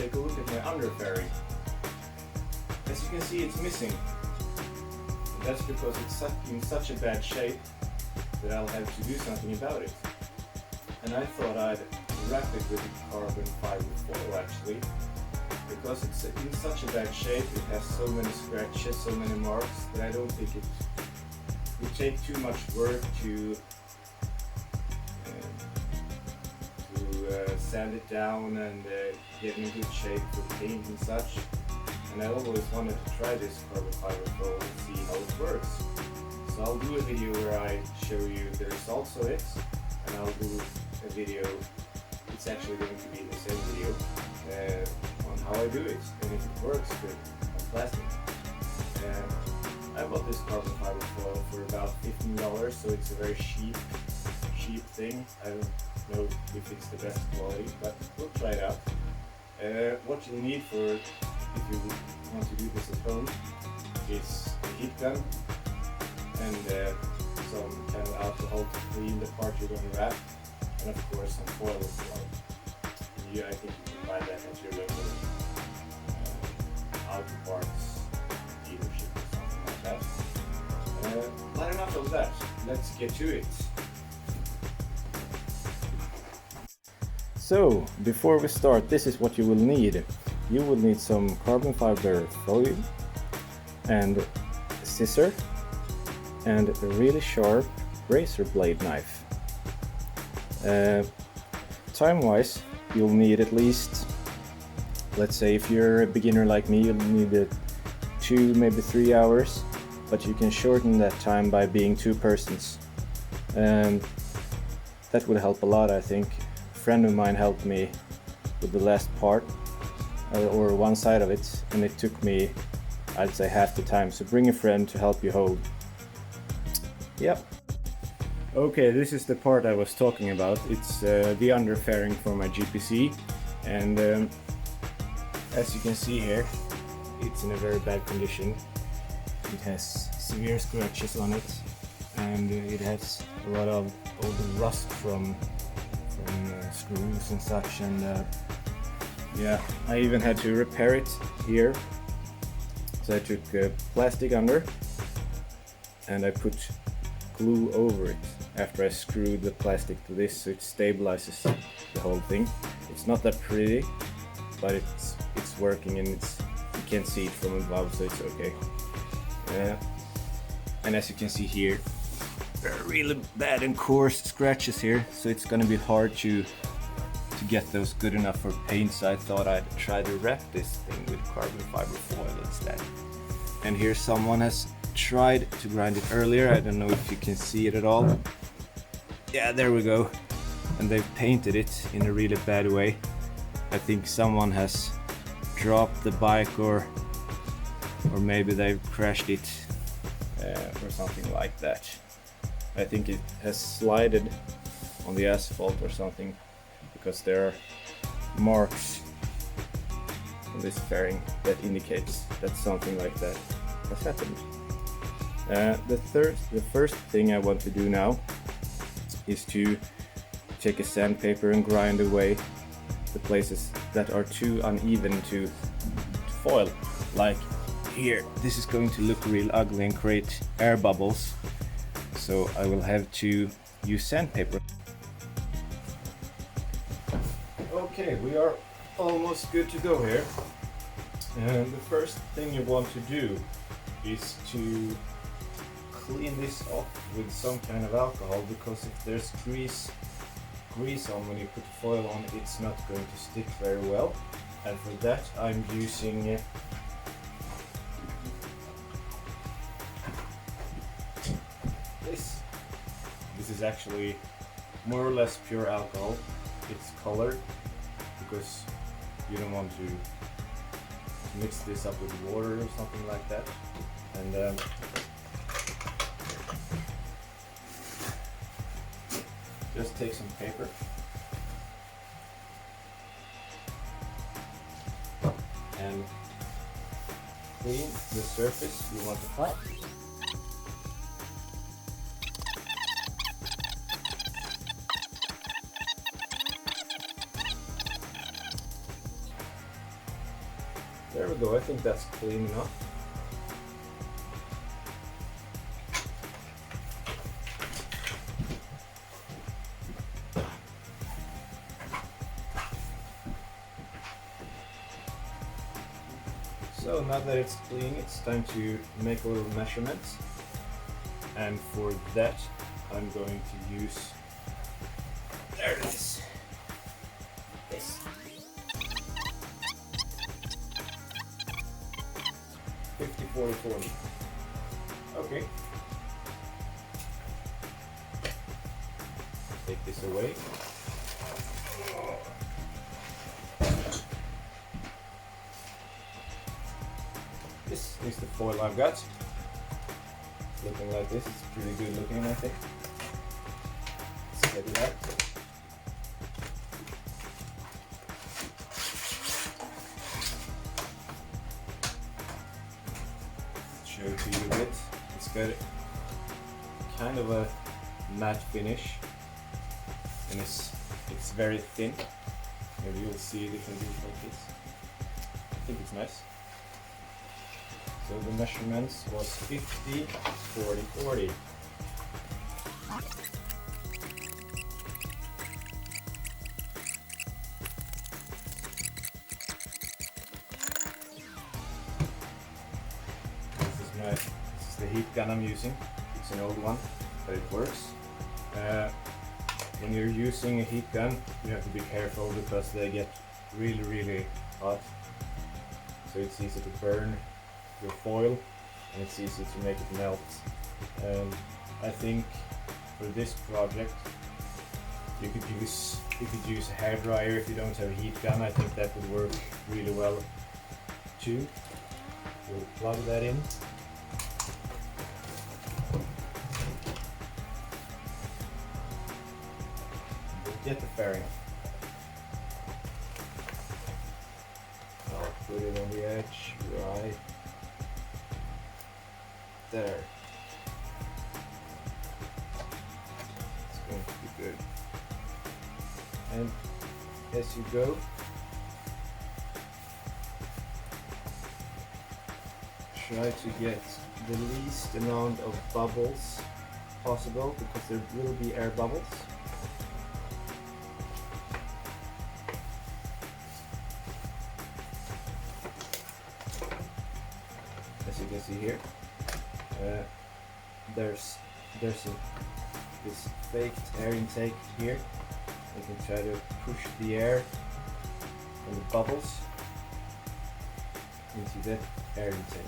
take a look at my under fairing. As you can see, it's missing. And that's because it's in such a bad shape that I'll have to do something about it. And I thought I'd wrap it with carbon fiber foil actually, because it's in such a bad shape, it has so many scratches, so many marks, that I don't think it would take too much work to sand it down and get in good shape for paint and such. And I always wanted to try this carbon fiber foil and see how it works. So I'll do a video where I show you the results of it, and I'll do a video, it's actually going to be the same video, on how I do it and if it works good on plastic. I bought this carbon fiber foil for about $15, so it's a very cheap thing. I don't know if it's the best quality, but we'll try it out. What you'll need for if you want to do this at home is a heat gun and some kind of alcohol to clean the part you're going to wrap, and of course some foil as well. I think you can buy that at your local auto parts dealership or something like that. But enough of that, let's get to it. So, before we start, this is what you will need. You will need some carbon fiber foil and a scissor and a really sharp razor blade knife. Time-wise, you'll need at least, let's say if you're a beginner like me, you'll need 2, maybe 3 hours, but you can shorten that time by being 2 persons. That would help a lot, I think. A friend of mine helped me with the last part, or one side of it, and it took me, I'd say, half the time. So bring a friend to help you hold. Yep. Okay, this is the part I was talking about. It's the under fairing for my GPZ, and as you can see here, it's in a very bad condition. It has severe scratches on it, and it has a lot of old rust from screws and such, and yeah, I even had to repair it here. So I took plastic under and I put glue over it after I screwed the plastic to this, so it stabilizes the whole thing. It's not that pretty, but it's working, and you can't see it from above, so it's okay. And as you can see here, there are really bad and coarse scratches here, so it's gonna be hard to get those good enough for paint. So I thought I'd try to wrap this thing with carbon fiber foil instead. And here someone has tried to grind it earlier. I don't know if you can see it at all. Yeah, there we go. And they've painted it in a really bad way. I think someone has dropped the bike, or maybe they've crashed it or something like that. I think it has slided on the asphalt or something, because there are marks on this fairing that indicates that something like that has happened. The first thing I want to do now is to take a sandpaper and grind away the places that are too uneven to foil. Like here, this is going to look real ugly and create air bubbles, so I will have to use sandpaper. Okay, we are almost good to go here. And the first thing you want to do is to clean this off with some kind of alcohol, because if there's grease on when you put foil on, it's not going to stick very well. And for that I'm using this. This is actually more or less pure alcohol. It's colored because you don't want to mix this up with water or something like that. And just take some paper and clean the surface you want to cut. There we go, I think that's clean enough. So now that it's clean, it's time to make a little measurements. And for that, I'm going to use, there it is, this. 50, 40, 40. Okay. Take this away. This is the foil I've got. It's looking like this. It's pretty good looking, I think. Let's get it out. Show it to you a bit. It's got kind of a matte finish, and it's very thin. Maybe you'll see it if I do it like this. I think it's nice. So the measurements was 50, 40, 40. This is the heat gun I'm using. It's an old one, but it works. When you're using a heat gun, you have to be careful because they get really hot. So it's easy to burn your foil, and it's easy to make it melt. I think for this project you could use a hairdryer if you don't have a heat gun. I think that would work really well too. We'll plug that in. We'll get the fairing. I'll put it on the edge right there. It's going to be good. And as you go, try to get the least amount of bubbles possible, because there will be air bubbles. As you can see here, there's this faked air intake here. You can try to push the air and the bubbles into that air intake.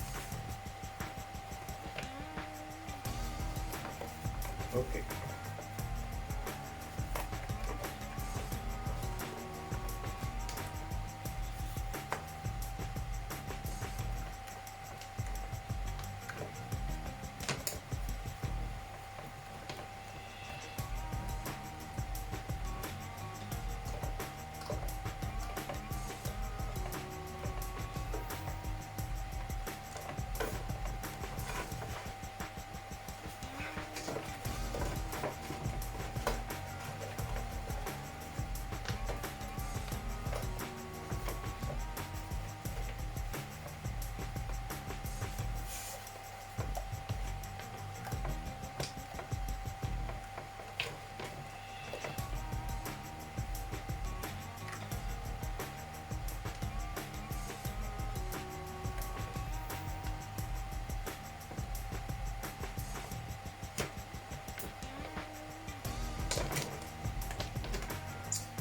Okay.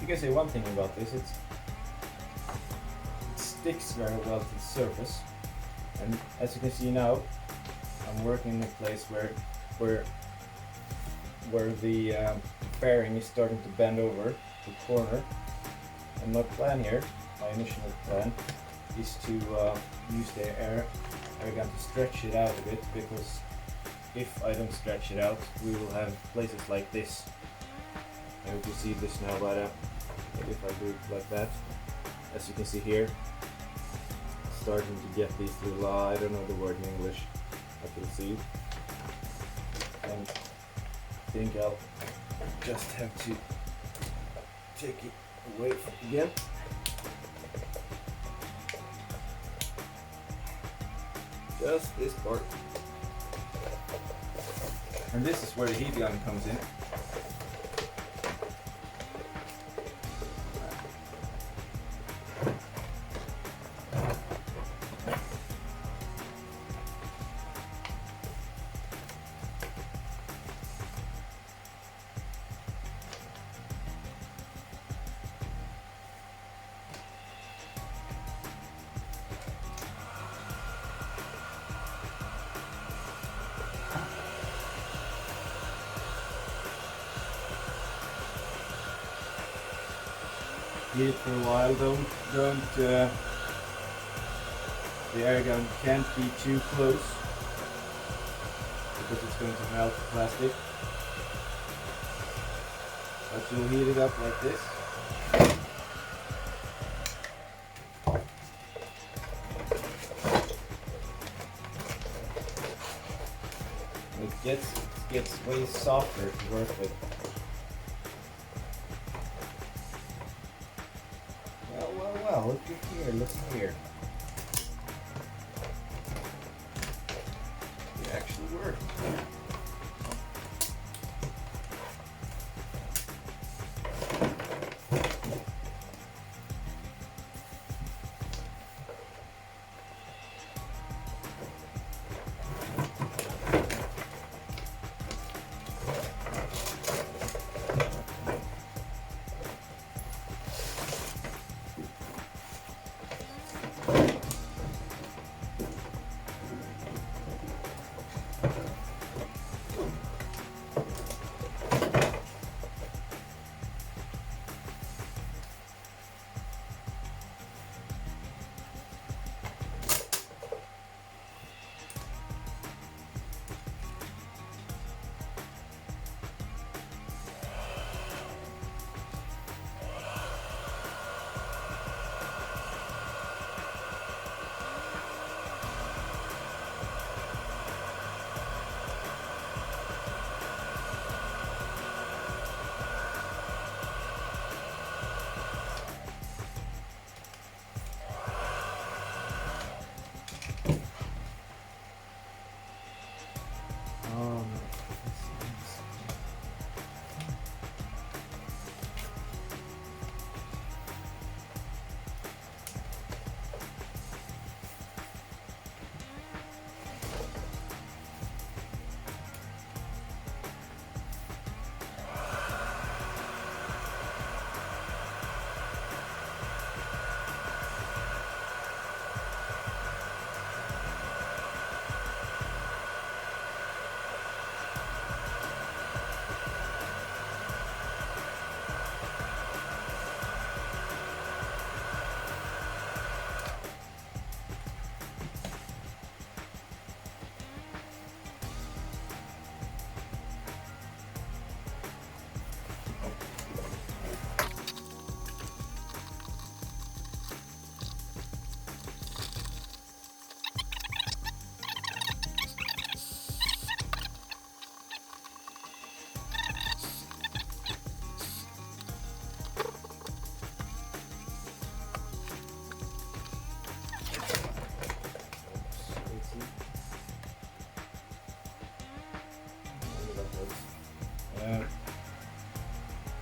You can say one thing about this, it sticks very well to the surface, and as you can see now, I'm working in a place where the fairing is starting to bend over the corner, and my plan here, my initial plan, is to use the air gun to stretch it out a bit, because if I don't stretch it out, we will have places like this. I hope you see this now, but if I do it like that, as you can see here, starting to get these little, I don't know the word in English, I can see, and I think I'll just have to take it away again. just this part. And this is where the heat gun comes in. Heat it for a while. The air gun can't be too close because it's going to melt the plastic. But you'll heat it up like this. It gets way softer to work with. Well, look here. It actually worked.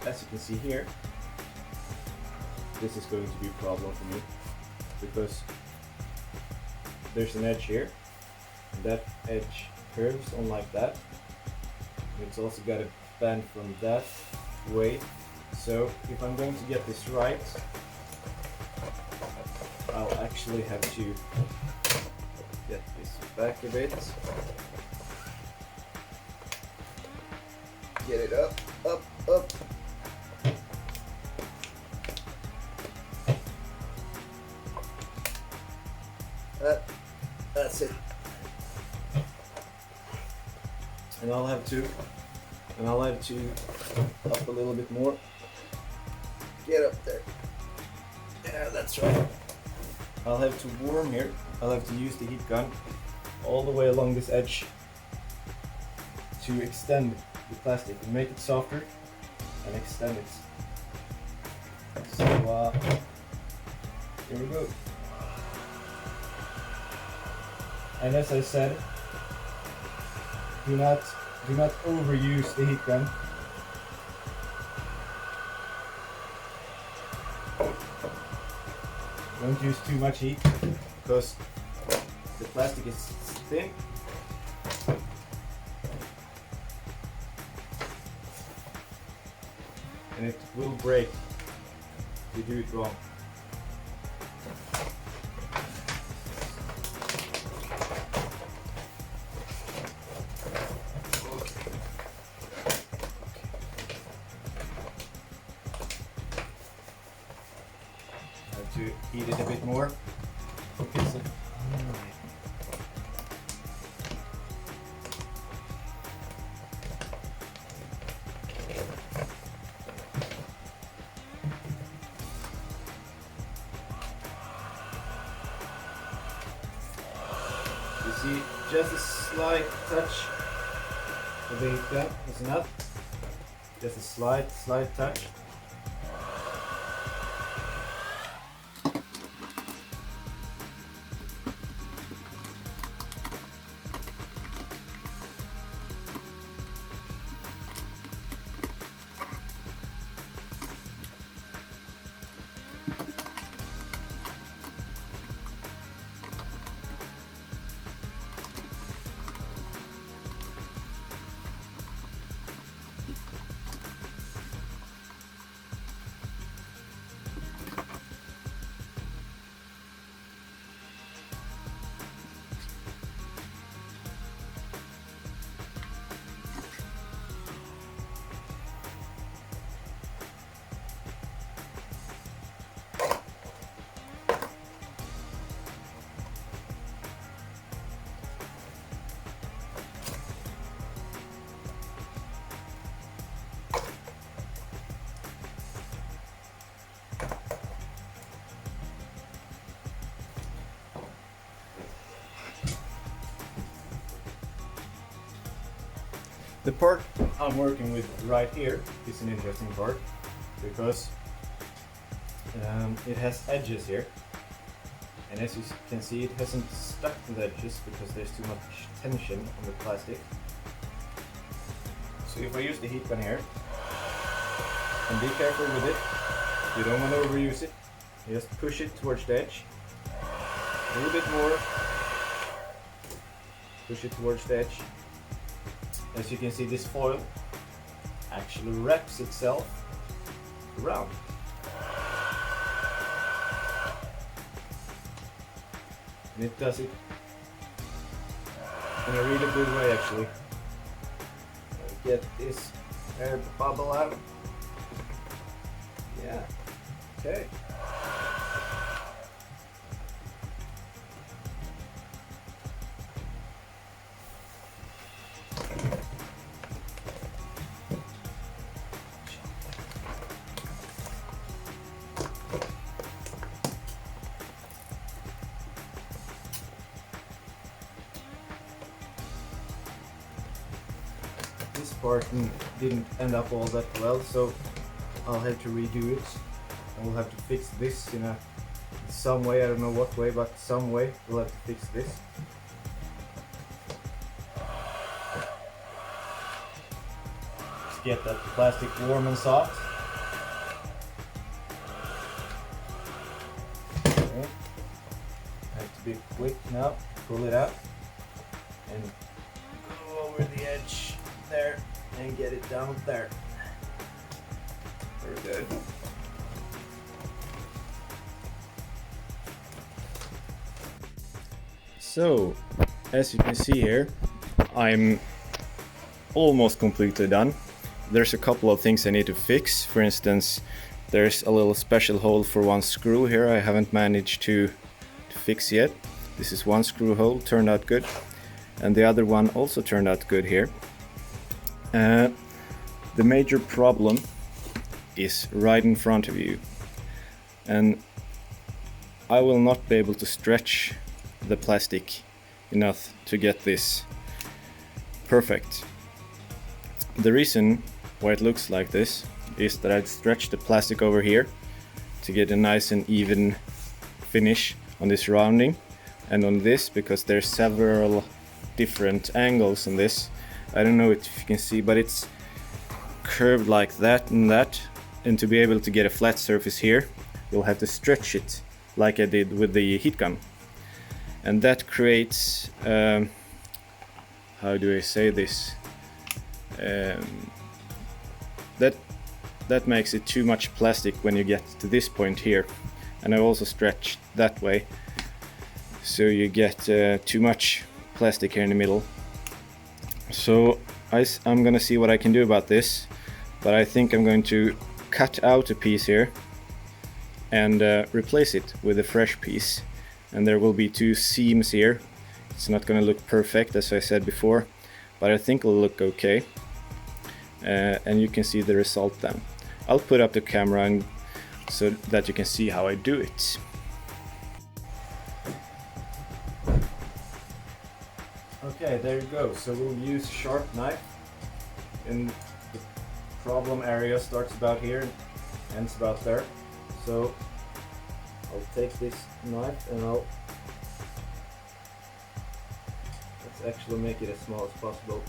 As you can see here, this is going to be a problem for me because there's an edge here, and that edge curves on like that. It's also got a bend from that way. So if I'm going to get this right, I'll actually have to get this back a bit, get it up. That's it. And I'll have to up a little bit more. Get up there. Yeah, that's right. I'll have to warm here. I'll have to use the heat gun all the way along this edge to extend the plastic and make it softer and extend it. So here we go. And as I said, do not overuse the heat gun. Don't use too much heat because the plastic is thin. And it will break if you do it wrong. To heat it a bit more. Okay, so you see, just a slight touch of the heat gun is enough. Just a slight touch. The part I'm working with right here is an interesting part because it has edges here, and as you can see, it hasn't stuck to the edges because there's too much tension on the plastic. So if I use the heat gun here, and be careful with it, you don't want to overuse it, you just push it towards the edge, a little bit more, push it towards the edge. As you can see, this foil actually wraps itself around. And it does it in a really good way actually. Get this air bubble out. Yeah, okay. This part didn't end up all that well, so I'll have to redo it. I will have to fix this in some way. I don't know what way, but some way we'll have to fix this. Just get that plastic warm and soft. Okay. I have to be quick now. Pull it out and go over the edge there and get it down there. Very good. So, as you can see here, I'm almost completely done. There's a couple of things I need to fix. For instance, there's a little special hole for one screw here I haven't managed to fix yet. This is one screw hole, turned out good. And the other one also turned out good here. The major problem is right in front of you. And I will not be able to stretch the plastic enough to get this perfect. The reason why it looks like this is that I'd stretched the plastic over here to get a nice and even finish on this rounding, and on this, because there's several different angles on this, I don't know if you can see, but it's curved like that and that, and to be able to get a flat surface here, you'll have to stretch it like I did with the heat gun, and that creates how do I say this, that makes it too much plastic when you get to this point here, and I also stretched that way, so you get too much plastic here in the middle. So I'm gonna see what I can do about this, but I think I'm going to cut out a piece here and replace it with a fresh piece, and there will be two seams here. It's not gonna look perfect, as I said before, but I think it'll look okay, and you can see the result then. I'll put up the camera and so that you can see how I do it. Okay, there you go. So we'll use sharp knife, and the problem area starts about here and ends about there. So I'll take this knife and let's actually make it as small as possible,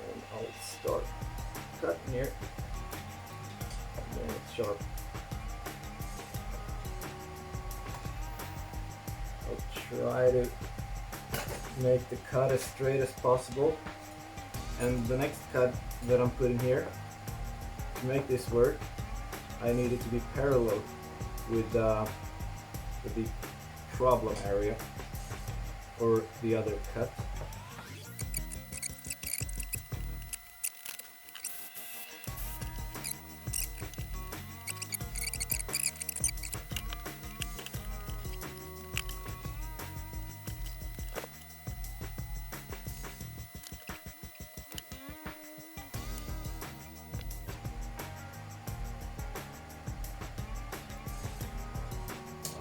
and I'll start cutting here, and then it's sharp. I'll try to make the cut as straight as possible, and the next cut that I'm putting here, to make this work, I need it to be parallel with the problem area or the other cut.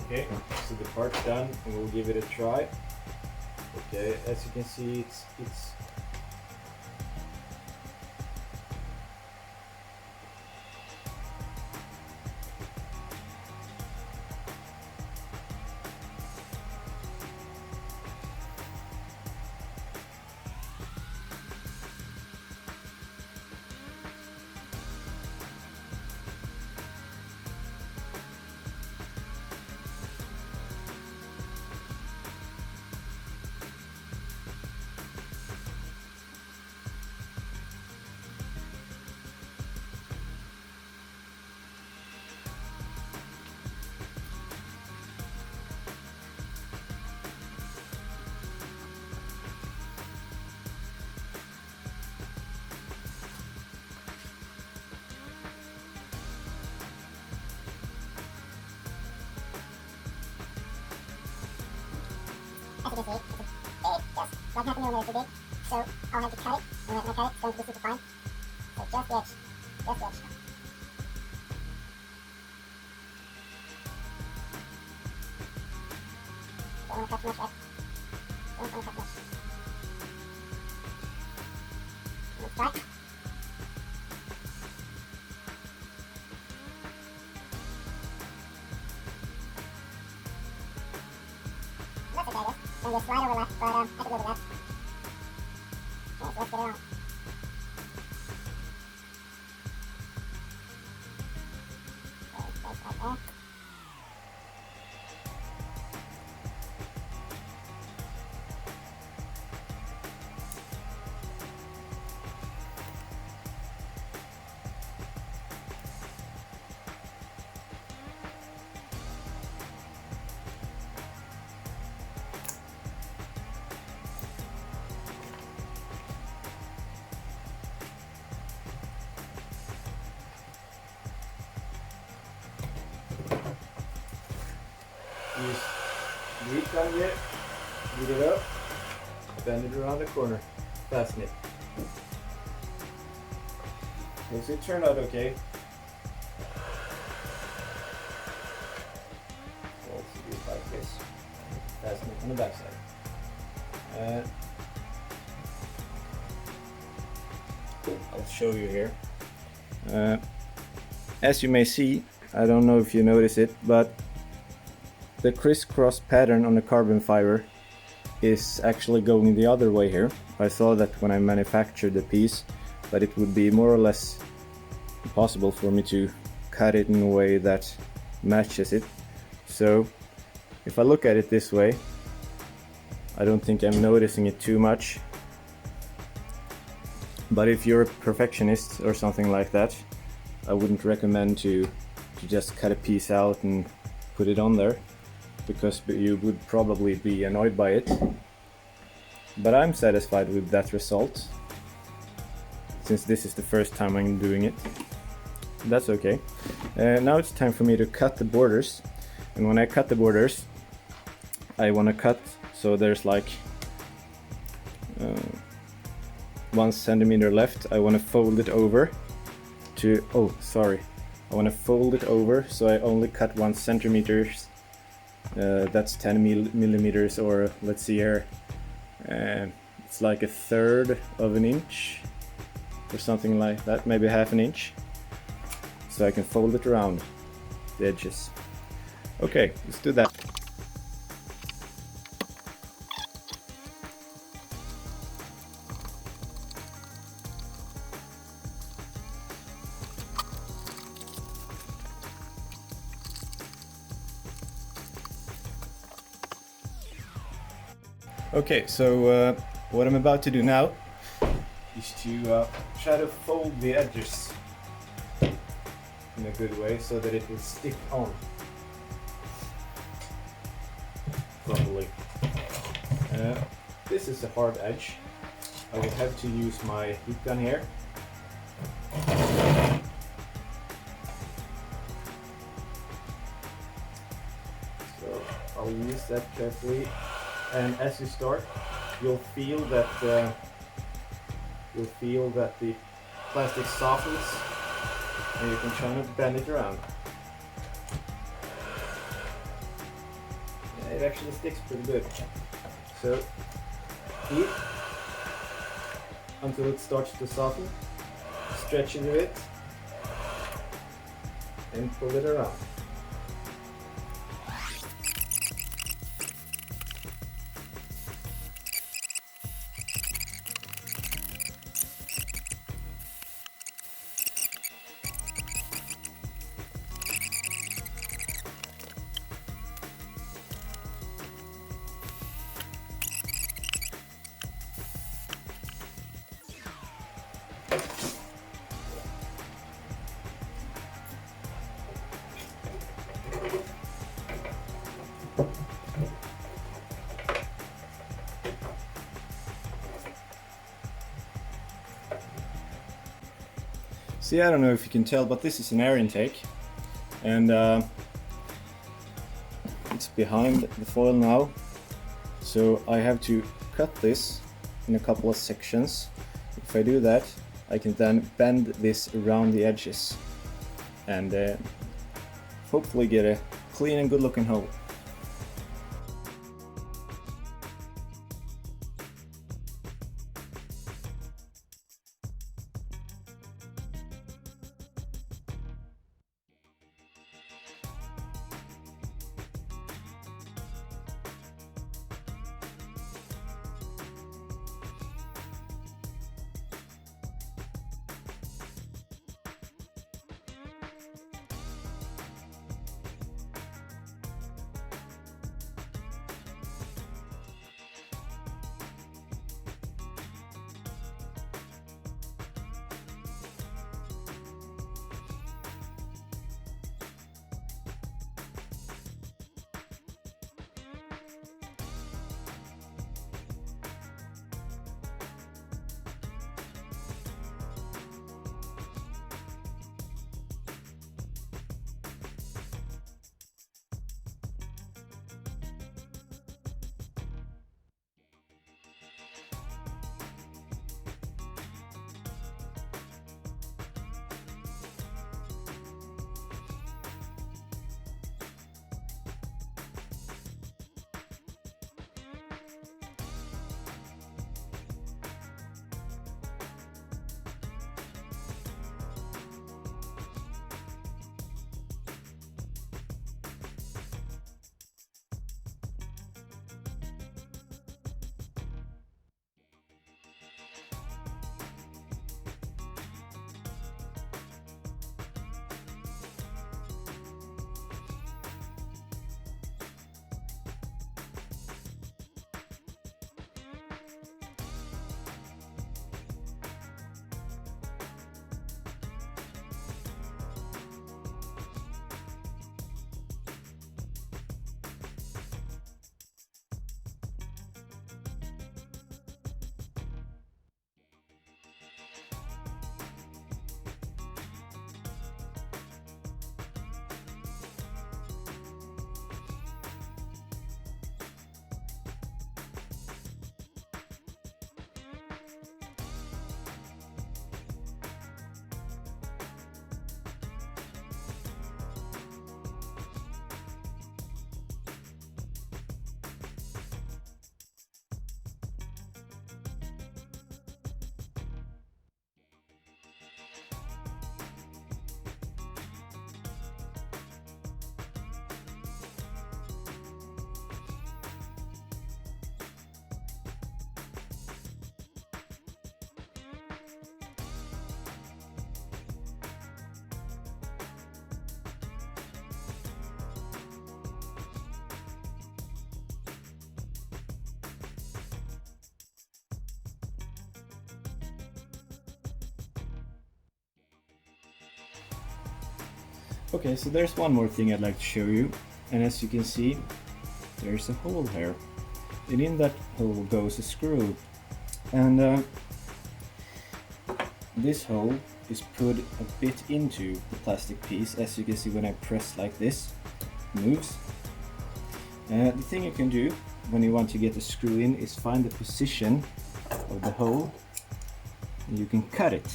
Okay, so the part's done, and we'll give it a try. Okay, as you can see, it's as you can see, it's like 0.5 millimeter too big, so I'll have to cut it, and when I cut it, it's going to be super fine. So just the edge, just the edge. Don't want to cut too much, right? Don't want to cut much. Let's try. That's okay, I guess. And just slide over left, but I could live with that. Okay, so let's get it on. Okay, place right there. Use the heat gun here, heat it up, bend it around the corner, fasten it. Okay, so it turned out okay. Also do it like this, fasten it on the back side. I'll show you here. As you may see, I don't know if you notice it, but the crisscross pattern on the carbon fiber is actually going the other way here. I thought that when I manufactured the piece that it would be more or less possible for me to cut it in a way that matches it. So if I look at it this way, I don't think I'm noticing it too much. But if you're a perfectionist or something like that, I wouldn't recommend to just cut a piece out and put it on there, because you would probably be annoyed by it. But I'm satisfied with that result, since this is the first time I'm doing it. That's okay. Now it's time for me to cut the borders, and when I cut the borders, I want to cut so there's like 1 centimeter left. I want to fold it over to, I want to fold it over so I only cut 1 centimeter. That's 10 millimeters, or let's see here, it's like 1/3 of an inch or something like that, maybe 1/2 inch, so I can fold it around the edges. Okay, let's do that. Okay, so what I'm about to do now is to try to fold the edges in a good way so that it will stick on properly. This is a hard edge. I will have to use my heat gun here. So I'll use that carefully. And as you start, you'll feel that the plastic softens, and you can try to bend it around. Yeah, it actually sticks pretty good. So heat until it starts to soften, stretch it a bit, and pull it around. See, I don't know if you can tell, but this is an air intake, and it's behind the foil now, so I have to cut this in a couple of sections. If I do that, I can then bend this around the edges and hopefully get a clean and good looking hole. Okay, so there's one more thing I'd like to show you, and as you can see, there's a hole here, and in that hole goes a screw, and this hole is put a bit into the plastic piece. As you can see, when I press like this, it moves. The thing you can do when you want to get the screw in is find the position of the hole, and you can cut it.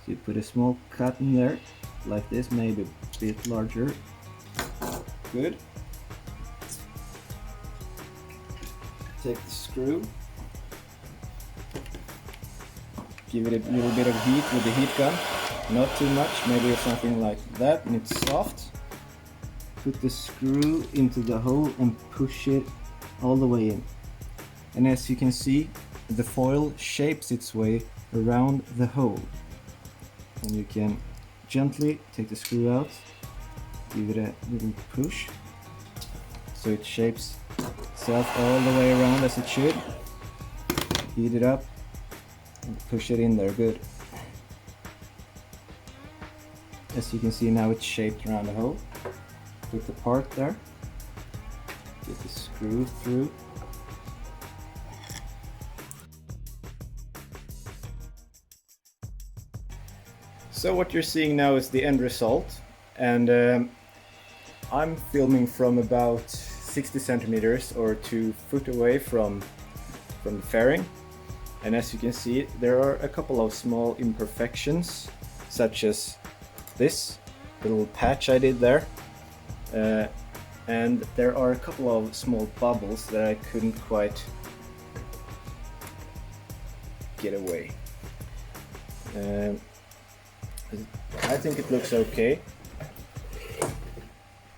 So you put a small cut in there, like this, maybe a bit larger. Good. Take the screw, give it a little bit of heat with the heat gun, not too much, maybe something like that, and it's soft. Put the screw into the hole and push it all the way in. And as you can see, the foil shapes its way around the hole. And you can gently take the screw out, give it a little push, so it shapes itself all the way around as it should. Heat it up and push it in there, good. As you can see now, it's shaped around the hole. Put the part there, get the screw through. So what you're seeing now is the end result, and I'm filming from about 60 centimeters or 2 foot away from the fairing, and as you can see, there are a couple of small imperfections, such as this little patch I did there, and there are a couple of small bubbles that I couldn't quite get away. I think it looks okay,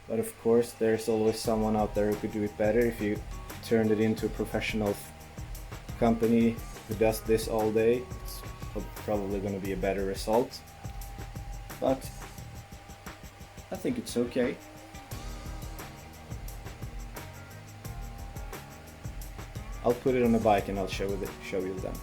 but of course there's always someone out there who could do it better. If you turned it into a professional company who does this all day, it's probably going to be a better result, but I think it's okay. I'll put it on a bike and I'll show you them.